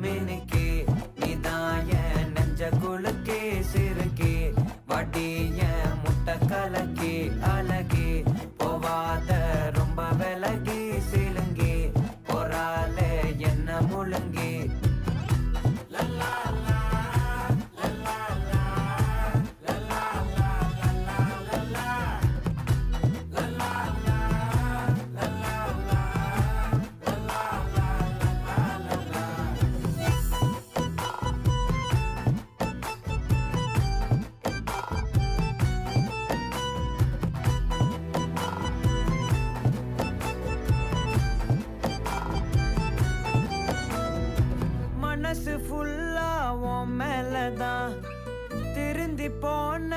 மினுக்கே நீதான் என் நெஞ்ச குலுக்கே சிறுக்கே வட்டி என் முட்டை கலக்கே அழகே போவாத ரொம்ப விலகி சிலுங்கி போறாலே என்ன முழுங்கி மனசு ஃபுல்லா உன் மேலதான் திருந்தி போன